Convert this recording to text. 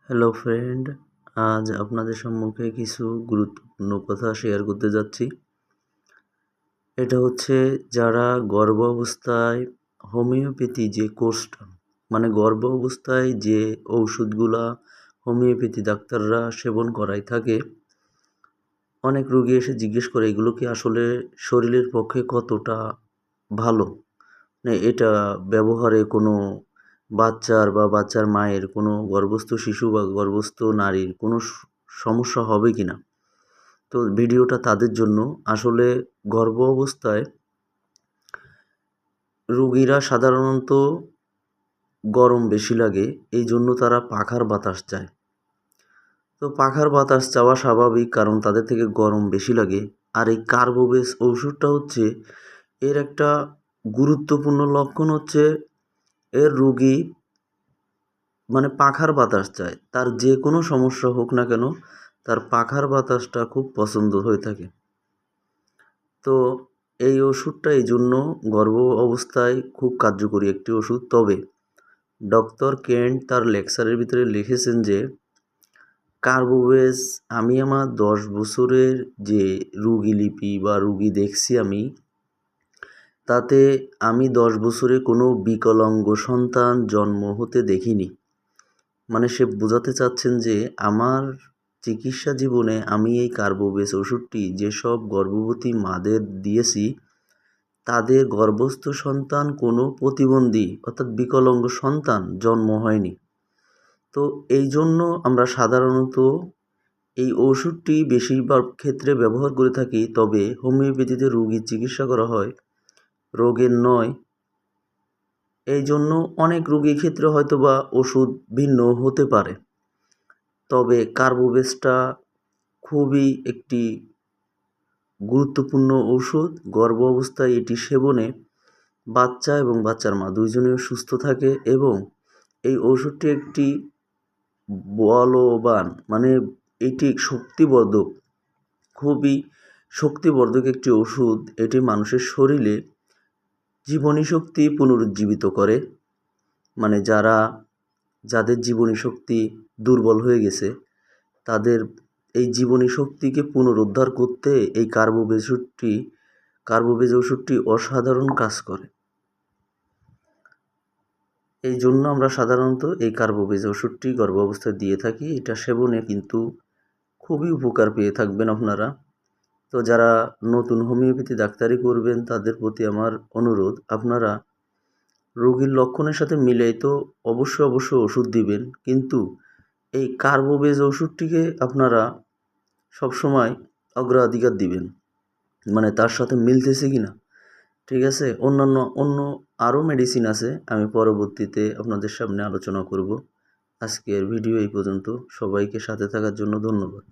Hello friend, আজ আপনাদের সম্মুখে কিছু গুরুত্বপূর্ণ কথা শেয়ার করতে যাচ্ছি। এটা হচ্ছে যারা গর্ভ অবস্থায় হোমিওপ্যাথি যে কোর্সটা গর্ভ অবস্থায় যে ঔষধগুলা হোমিওপ্যাথি ডাক্তাররা সেবন করাই থাকে, অনেক রোগী এসে জিজ্ঞেস করে এগুলো কি আসলে শরীরের পক্ষে কতটা ভালো, এটা ব্যবহারে কোনো বাচ্চার বা বাচ্চার মায়ের কোনো গর্ভস্থ শিশু বা গর্ভস্থ নারীর কোনো সমস্যা হবে কি না। তো ভিডিওটা তাদের জন্য। আসলে গর্ভ অবস্থায় রোগীরা সাধারণত গরম বেশি লাগে, এই জন্য তারা পাখার বাতাস চায়। তো পাখার বাতাস চাওয়া স্বাভাবিক, কারণ তাদের থেকে গরম বেশি লাগে। আর এই কার্বোভেজ ওষুধটা হচ্ছে এর একটা গুরুত্বপূর্ণ লক্ষণ হচ্ছে এর রোগী পাখার বাতাস চায়, তার যে কোনো সমস্যা হোক না কেন তার পাখার বাতাসটা খুব পছন্দ হয়ে থাকে। তো এই ওষুধটা এই জন্য গর্ভ অবস্থায় খুব কার্যকরী একটি ওষুধ। তবে ডক্টর কেন্ট তার লেকচারের ভিতরে লিখেছেন যে কার্বোভেজ, আমি আমার 10 বছরের যে রোগীলিপি বা রোগী দেখছি তাতে আমি 10 বছরে কোনো বিকলাঙ্গ সন্তান জন্ম হতে দেখিনি। সে বোঝাতে চাচ্ছেন যে আমার চিকিৎসা জীবনে আমি এই কার্বোভেজ ওষুধটি যেসব গর্ভবতী মাদের দিয়েছি তাদের গর্ভস্থ সন্তান কোনো প্রতিবন্ধী অর্থাৎ বিকলাঙ্গ সন্তান জন্ম হয়নি। তো এই জন্য আমরা সাধারণত এই ওষুধটি বেশিরভাগ ক্ষেত্রে ব্যবহার করে থাকি। তবে হোমিওপ্যাথিতে রোগীর চিকিৎসা করা হয়, রোগের নয়। এই জন্য অনেক রোগীর ক্ষেত্রে হয়তোবা ওষুধ ভিন্ন হতে পারে। তবে কার্বোভেজটা খুবই একটি গুরুত্বপূর্ণ ওষুধ। গর্ভ অবস্থায় এটি সেবনে বাচ্চা এবং বাচ্চার মা দুইজনেই সুস্থ থাকে এবং এই ওষুধটি একটি বলবান এটি শক্তিবর্ধক, খুবই শক্তিবর্ধক একটি ওষুধ। এটি মানুষের শরীরে জীবনী শক্তি পুনরুজ্জীবিত করে। যাদের জীবনী শক্তি দুর্বল হয়ে গেছে তাদের এই জীবনী শক্তিকে পুনরুদ্ধার করতে এই কার্বোভেজ ওষুধটি অসাধারণ কাজ করে। এই জন্য আমরা সাধারণত এই কার্বোভেজ ওষুধটি গর্ভাবস্থায় দিয়ে থাকি। এটা সেবনে কিন্তু খুবই উপকার পেয়ে থাকবেন আপনারা। তো যারা নতুন হোমিওপ্যাথি ডাক্তারি করবেন তাদের প্রতি আমার অনুরোধ, আপনারা রোগীর লক্ষণের সাথে মিলেই তো অবশ্যই ওষুধ দিবেন, কিন্তু এই কার্বোভেজ ওষুধটিকে আপনারা সবসময় অগ্রাধিকার দিবেন, তার সাথে মিলতেছে কিনা। ঠিক আছে, অন্য আরও মেডিসিন আছে, আমি পরবর্তীতে আপনাদের সামনে আলোচনা করব। আজকের ভিডিও এই পর্যন্ত। সবাইকে সাথে থাকার জন্য ধন্যবাদ।